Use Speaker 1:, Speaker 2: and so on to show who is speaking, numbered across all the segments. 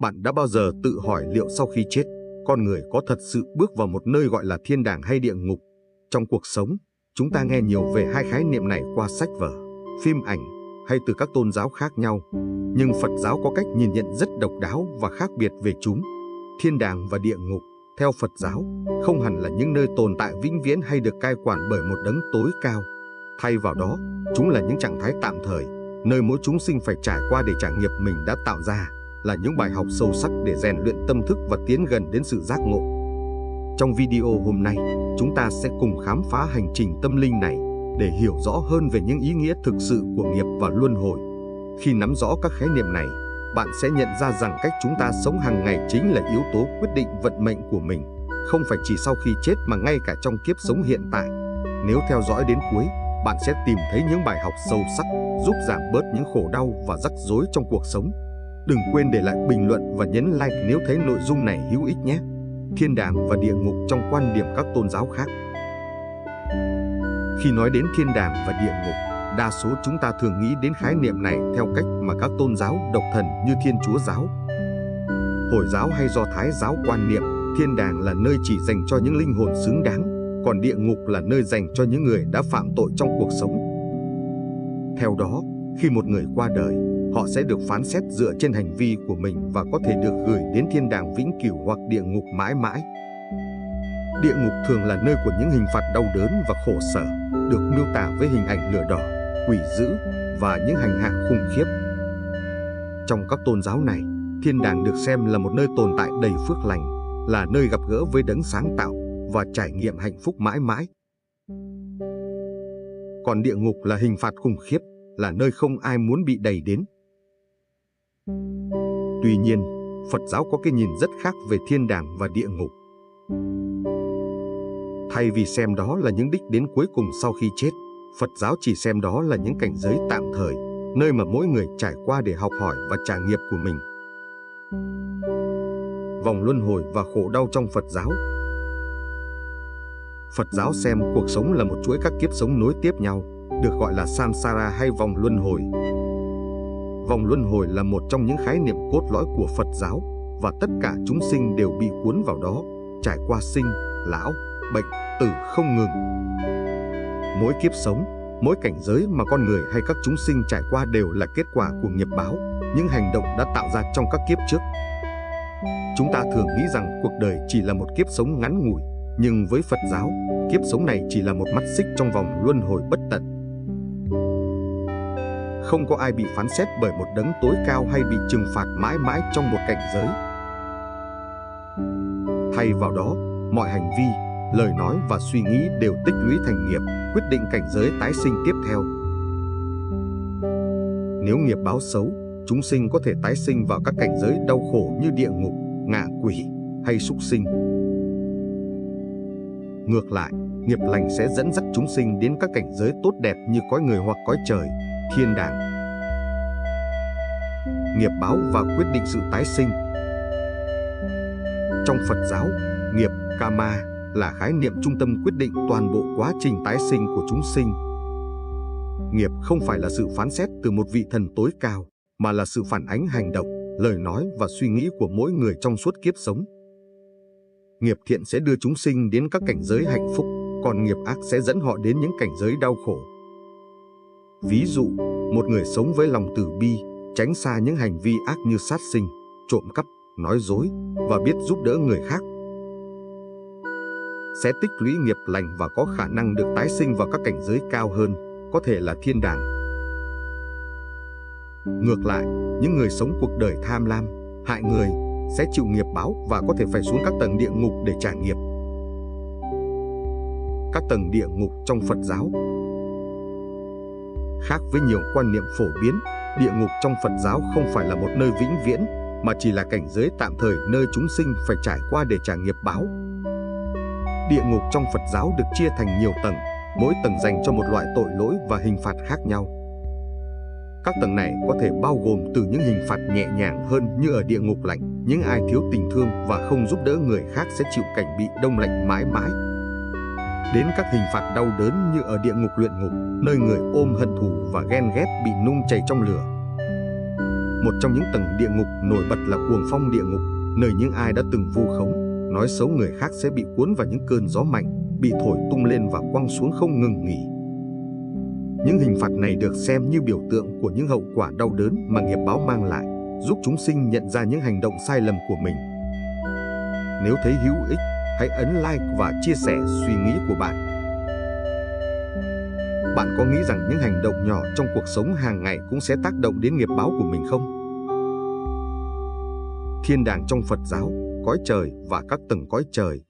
Speaker 1: Bạn đã bao giờ tự hỏi liệu sau khi chết, con người có thật sự bước vào một nơi gọi là thiên đàng hay địa ngục? Trong cuộc sống, chúng ta nghe nhiều về hai khái niệm này qua sách vở, phim ảnh hay từ các tôn giáo khác nhau. Nhưng Phật giáo có cách nhìn nhận rất độc đáo và khác biệt về chúng. Thiên đàng và địa ngục, theo Phật giáo, không hẳn là những nơi tồn tại vĩnh viễn hay được cai quản bởi một đấng tối cao. Thay vào đó, chúng là những trạng thái tạm thời, nơi mỗi chúng sinh phải trải qua để trải nghiệm mình đã tạo ra, là những bài học sâu sắc để rèn luyện tâm thức và tiến gần đến sự giác ngộ. Trong video hôm nay, chúng ta sẽ cùng khám phá hành trình tâm linh này để hiểu rõ hơn về những ý nghĩa thực sự của nghiệp và luân hồi. Khi nắm rõ các khái niệm này, bạn sẽ nhận ra rằng cách chúng ta sống hàng ngày chính là yếu tố quyết định vận mệnh của mình, không phải chỉ sau khi chết mà ngay cả trong kiếp sống hiện tại. Nếu theo dõi đến cuối, bạn sẽ tìm thấy những bài học sâu sắc, giúp giảm bớt những khổ đau và rắc rối trong cuộc sống. Đừng quên để lại bình luận và nhấn like nếu thấy nội dung này hữu ích nhé. Thiên đàng và địa ngục trong quan điểm các tôn giáo khác. Khi nói đến thiên đàng và địa ngục, đa số chúng ta thường nghĩ đến khái niệm này theo cách mà các tôn giáo độc thần như Thiên Chúa giáo, Hồi giáo hay Do Thái giáo quan niệm. Thiên đàng là nơi chỉ dành cho những linh hồn xứng đáng, còn địa ngục là nơi dành cho những người đã phạm tội trong cuộc sống. Theo đó, khi một người qua đời, họ sẽ được phán xét dựa trên hành vi của mình và có thể được gửi đến thiên đàng vĩnh cửu hoặc địa ngục mãi mãi. Địa ngục thường là nơi của những hình phạt đau đớn và khổ sở, được miêu tả với hình ảnh lửa đỏ, quỷ dữ và những hành hạ khủng khiếp. Trong các tôn giáo này, thiên đàng được xem là một nơi tồn tại đầy phước lành, là nơi gặp gỡ với đấng sáng tạo và trải nghiệm hạnh phúc mãi mãi. Còn địa ngục là hình phạt khủng khiếp, là nơi không ai muốn bị đày đến. Tuy nhiên, Phật giáo có cái nhìn rất khác về thiên đàng và địa ngục. Thay vì xem đó là những đích đến cuối cùng sau khi chết, Phật giáo chỉ xem đó là những cảnh giới tạm thời, nơi mà mỗi người trải qua để học hỏi và trả nghiệp của mình. Vòng luân hồi và khổ đau trong Phật giáo. Phật giáo xem cuộc sống là một chuỗi các kiếp sống nối tiếp nhau, được gọi là samsara hay vòng luân hồi. Vòng luân hồi là một trong những khái niệm cốt lõi của Phật giáo, và tất cả chúng sinh đều bị cuốn vào đó, trải qua sinh, lão, bệnh, tử không ngừng. Mỗi kiếp sống, mỗi cảnh giới mà con người hay các chúng sinh trải qua đều là kết quả của nghiệp báo, những hành động đã tạo ra trong các kiếp trước. Chúng ta thường nghĩ rằng cuộc đời chỉ là một kiếp sống ngắn ngủi, nhưng với Phật giáo, kiếp sống này chỉ là một mắt xích trong vòng luân hồi bất tận. Không có ai bị phán xét bởi một đấng tối cao hay bị trừng phạt mãi mãi trong một cảnh giới. Thay vào đó, mọi hành vi, lời nói và suy nghĩ đều tích lũy thành nghiệp, quyết định cảnh giới tái sinh tiếp theo. Nếu nghiệp báo xấu, chúng sinh có thể tái sinh vào các cảnh giới đau khổ như địa ngục, ngạ quỷ hay súc sinh. Ngược lại, nghiệp lành sẽ dẫn dắt chúng sinh đến các cảnh giới tốt đẹp như cõi người hoặc cõi trời, thiên đàng. Nghiệp báo và quyết định sự tái sinh. Trong Phật giáo, nghiệp, karma, là khái niệm trung tâm quyết định toàn bộ quá trình tái sinh của chúng sinh. Nghiệp không phải là sự phán xét từ một vị thần tối cao, mà là sự phản ánh hành động, lời nói và suy nghĩ của mỗi người trong suốt kiếp sống. Nghiệp thiện sẽ đưa chúng sinh đến các cảnh giới hạnh phúc, còn nghiệp ác sẽ dẫn họ đến những cảnh giới đau khổ. Ví dụ, một người sống với lòng từ bi, tránh xa những hành vi ác như sát sinh, trộm cắp, nói dối và biết giúp đỡ người khác, sẽ tích lũy nghiệp lành và có khả năng được tái sinh vào các cảnh giới cao hơn, có thể là thiên đàng. Ngược lại, những người sống cuộc đời tham lam, hại người, sẽ chịu nghiệp báo và có thể phải xuống các tầng địa ngục để trả nghiệp. Các tầng địa ngục trong Phật giáo. Khác với nhiều quan niệm phổ biến, địa ngục trong Phật giáo không phải là một nơi vĩnh viễn, mà chỉ là cảnh giới tạm thời nơi chúng sinh phải trải qua để trả nghiệp báo. Địa ngục trong Phật giáo được chia thành nhiều tầng, mỗi tầng dành cho một loại tội lỗi và hình phạt khác nhau. Các tầng này có thể bao gồm từ những hình phạt nhẹ nhàng hơn như ở địa ngục lạnh, những ai thiếu tình thương và không giúp đỡ người khác sẽ chịu cảnh bị đông lạnh mãi mãi, đến các hình phạt đau đớn như ở địa ngục luyện ngục, nơi người ôm hận thù và ghen ghét bị nung chảy trong lửa. Một trong những tầng địa ngục nổi bật là cuồng phong địa ngục, nơi những ai đã từng vu khống, nói xấu người khác sẽ bị cuốn vào những cơn gió mạnh, bị thổi tung lên và quăng xuống không ngừng nghỉ. Những hình phạt này được xem như biểu tượng của những hậu quả đau đớn mà nghiệp báo mang lại, giúp chúng sinh nhận ra những hành động sai lầm của mình. Nếu thấy hữu ích, hãy ấn like và chia sẻ suy nghĩ của bạn. Bạn có nghĩ rằng những hành động nhỏ trong cuộc sống hàng ngày cũng sẽ tác động đến nghiệp báo của mình không? Thiên đàng trong Phật giáo, cõi trời và các tầng cõi trời.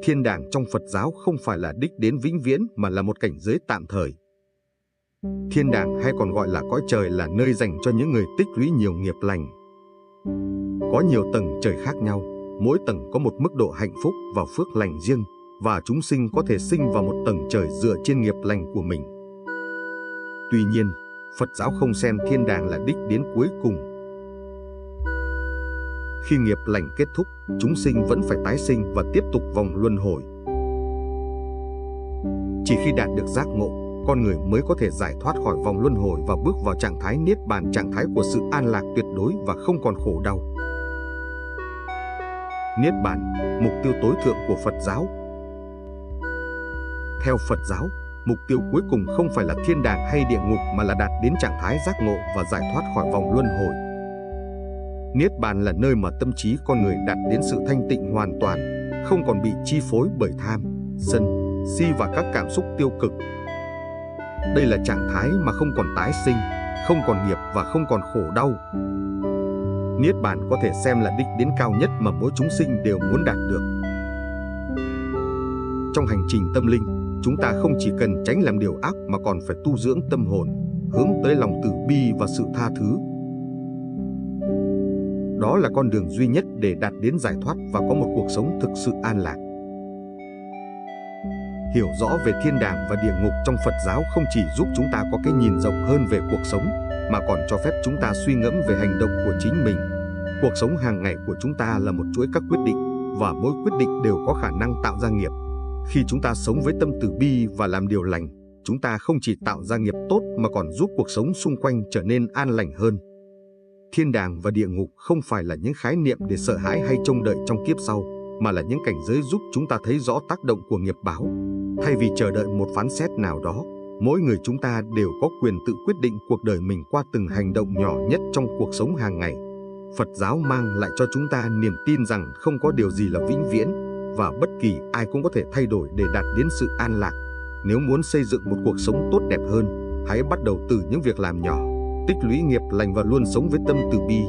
Speaker 1: Thiên đàng trong Phật giáo không phải là đích đến vĩnh viễn mà là một cảnh giới tạm thời. Thiên đàng hay còn gọi là cõi trời là nơi dành cho những người tích lũy nhiều nghiệp lành. Có nhiều tầng trời khác nhau, mỗi tầng có một mức độ hạnh phúc và phước lành riêng, và chúng sinh có thể sinh vào một tầng trời dựa trên nghiệp lành của mình. Tuy nhiên, Phật giáo không xem thiên đàng là đích đến cuối cùng. Khi nghiệp lành kết thúc, chúng sinh vẫn phải tái sinh và tiếp tục vòng luân hồi. Chỉ khi đạt được giác ngộ, con người mới có thể giải thoát khỏi vòng luân hồi và bước vào trạng thái niết bàn, trạng thái của sự an lạc tuyệt đối và không còn khổ đau. Niết bàn, mục tiêu tối thượng của Phật giáo. Theo Phật giáo, mục tiêu cuối cùng không phải là thiên đàng hay địa ngục mà là đạt đến trạng thái giác ngộ và giải thoát khỏi vòng luân hồi. Niết bàn là nơi mà tâm trí con người đạt đến sự thanh tịnh hoàn toàn, không còn bị chi phối bởi tham, sân, si và các cảm xúc tiêu cực. Đây là trạng thái mà không còn tái sinh, không còn nghiệp và không còn khổ đau. Niết bàn có thể xem là đích đến cao nhất mà mỗi chúng sinh đều muốn đạt được. Trong hành trình tâm linh, chúng ta không chỉ cần tránh làm điều ác mà còn phải tu dưỡng tâm hồn, hướng tới lòng từ bi và sự tha thứ. Đó là con đường duy nhất để đạt đến giải thoát và có một cuộc sống thực sự an lạc. Hiểu rõ về thiên đàng và địa ngục trong Phật giáo không chỉ giúp chúng ta có cái nhìn rộng hơn về cuộc sống, mà còn cho phép chúng ta suy ngẫm về hành động của chính mình. Cuộc sống hàng ngày của chúng ta là một chuỗi các quyết định, và mỗi quyết định đều có khả năng tạo ra nghiệp. Khi chúng ta sống với tâm từ bi và làm điều lành, chúng ta không chỉ tạo ra nghiệp tốt mà còn giúp cuộc sống xung quanh trở nên an lành hơn. Thiên đàng và địa ngục không phải là những khái niệm để sợ hãi hay trông đợi trong kiếp sau, mà là những cảnh giới giúp chúng ta thấy rõ tác động của nghiệp báo. Thay vì chờ đợi một phán xét nào đó, mỗi người chúng ta đều có quyền tự quyết định cuộc đời mình qua từng hành động nhỏ nhất trong cuộc sống hàng ngày. Phật giáo mang lại cho chúng ta niềm tin rằng không có điều gì là vĩnh viễn, và bất kỳ ai cũng có thể thay đổi để đạt đến sự an lạc. Nếu muốn xây dựng một cuộc sống tốt đẹp hơn, hãy bắt đầu từ những việc làm nhỏ, tích lũy nghiệp lành và luôn sống với tâm từ bi.